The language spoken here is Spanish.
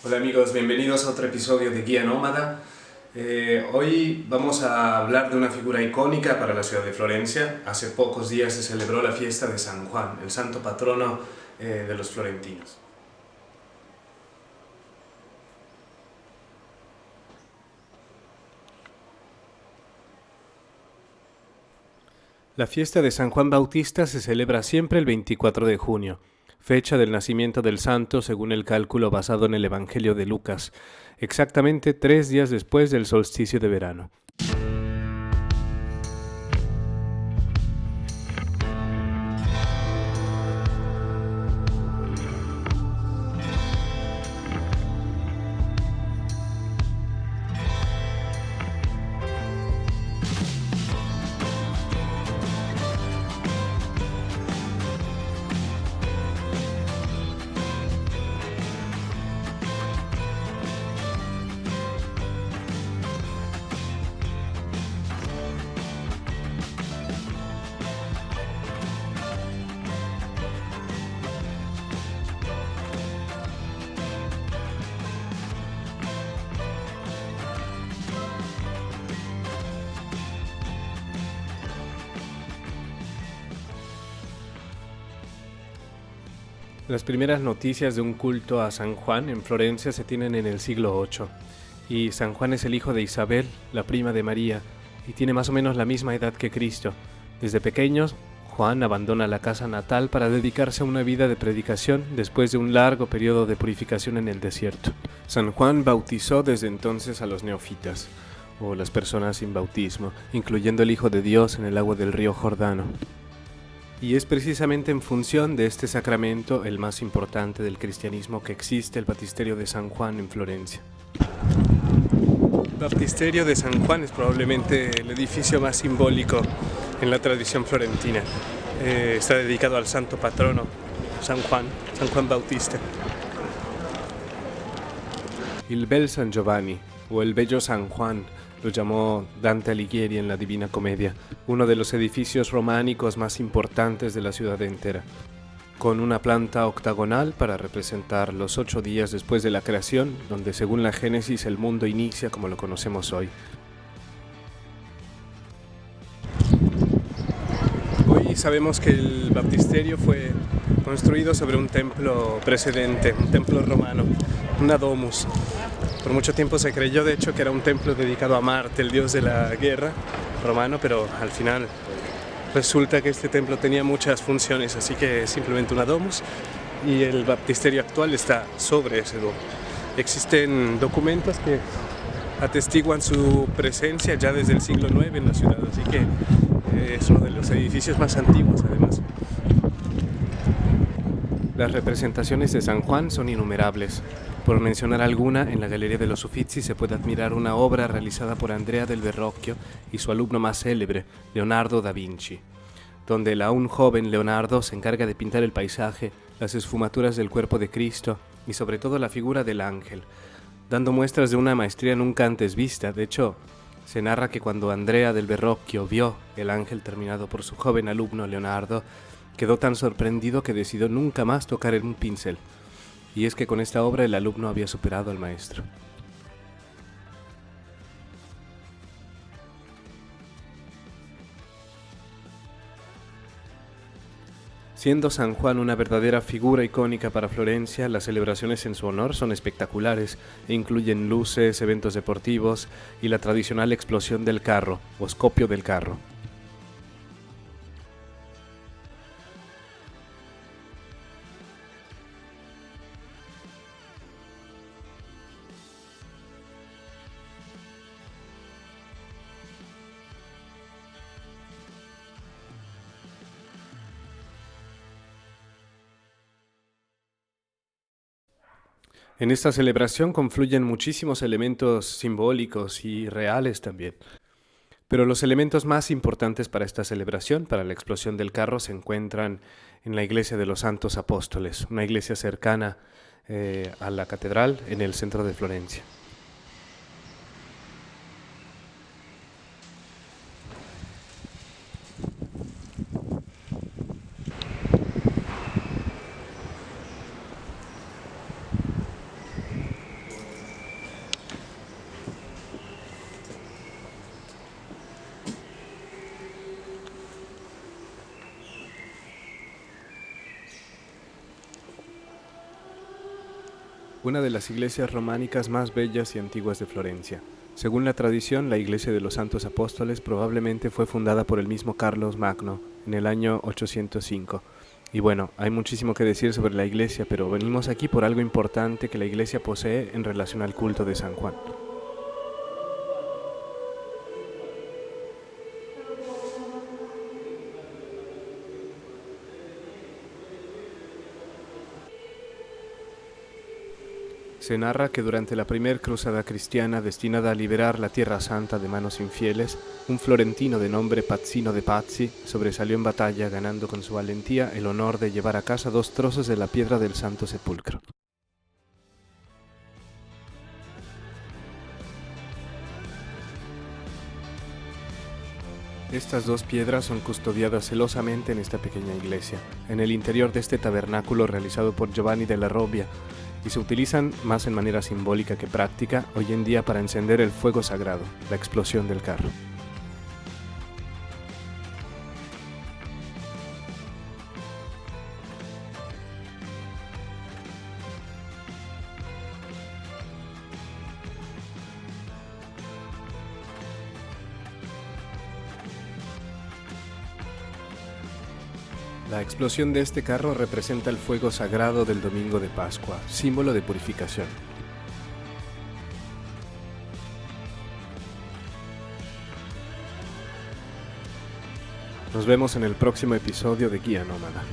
Hola amigos, bienvenidos a otro episodio de Guía Nómada. Hoy vamos a hablar de una figura icónica para la ciudad de Florencia. Hace pocos días se celebró la fiesta de San Juan, el santo patrono de los florentinos. La fiesta de San Juan Bautista se celebra siempre el 24 de junio, fecha del nacimiento del santo según el cálculo basado en el Evangelio de Lucas, exactamente 3 días después del solsticio de verano. Las primeras noticias de un culto a San Juan en Florencia se tienen en el siglo VIII, y San Juan es el hijo de Isabel, la prima de María, y tiene más o menos la misma edad que Cristo. Desde pequeños, Juan abandona la casa natal para dedicarse a una vida de predicación después de un largo periodo de purificación en el desierto. San Juan bautizó desde entonces a los neófitas, o las personas sin bautismo, incluyendo el Hijo de Dios en el agua del río Jordano. Y es precisamente en función de este sacramento, el más importante del cristianismo, que existe el Baptisterio de San Juan en Florencia. El Baptisterio de San Juan es probablemente el edificio más simbólico en la tradición florentina. Está dedicado al santo patrono San Juan Bautista. Il bel San Giovanni, o el bello San Juan, lo llamó Dante Alighieri en la Divina Comedia, uno de los edificios románicos más importantes de la ciudad entera, con una planta octagonal para representar los 8 días después de la creación, donde según la Génesis el mundo inicia como lo conocemos hoy. Hoy sabemos que el baptisterio fue construido sobre un templo precedente, un templo romano, una domus. Por mucho tiempo se creyó, de hecho, que era un templo dedicado a Marte, el dios de la guerra romano, pero al final resulta que este templo tenía muchas funciones, así que es simplemente una domus, y el baptisterio actual está sobre ese domus. Existen documentos que atestiguan su presencia ya desde el siglo IX en la ciudad, así que es uno de los edificios más antiguos, además. Las representaciones de San Juan son innumerables. Por mencionar alguna, en la Galería de los Uffizi se puede admirar una obra realizada por Andrea del Verrocchio y su alumno más célebre, Leonardo da Vinci, donde el aún joven Leonardo se encarga de pintar el paisaje, las esfumaturas del cuerpo de Cristo y sobre todo la figura del ángel, dando muestras de una maestría nunca antes vista. De hecho, se narra que cuando Andrea del Verrocchio vio el ángel terminado por su joven alumno Leonardo, quedó tan sorprendido que decidió nunca más tocar en un pincel. Y es que con esta obra el alumno había superado al maestro. Siendo San Juan una verdadera figura icónica para Florencia, las celebraciones en su honor son espectaculares e incluyen luces, eventos deportivos y la tradicional explosión del carro, o scopio del carro. En esta celebración confluyen muchísimos elementos simbólicos y reales también. Pero los elementos más importantes para esta celebración, para la explosión del carro, se encuentran en la iglesia de los Santos Apóstoles, una iglesia cercana a la catedral en el centro de Florencia. una de las iglesias románicas más bellas y antiguas de Florencia. Según la tradición, la iglesia de los Santos Apóstoles probablemente fue fundada por el mismo Carlos Magno en el año 805. Y bueno, hay muchísimo que decir sobre la iglesia, pero venimos aquí por algo importante que la iglesia posee en relación al culto de San Juan. Se narra que durante la primera cruzada cristiana destinada a liberar la Tierra Santa de manos infieles, un florentino de nombre Pazzino de Pazzi sobresalió en batalla ganando con su valentía el honor de llevar a casa 2 trozos de la piedra del Santo Sepulcro. Estas 2 piedras son custodiadas celosamente en esta pequeña iglesia, en el interior de este tabernáculo realizado por Giovanni della Robbia, y se utilizan más en manera simbólica que práctica hoy en día para encender el fuego sagrado, la explosión del carro. La explosión de este carro representa el fuego sagrado del domingo de Pascua, símbolo de purificación. Nos vemos en el próximo episodio de Guía Nómada.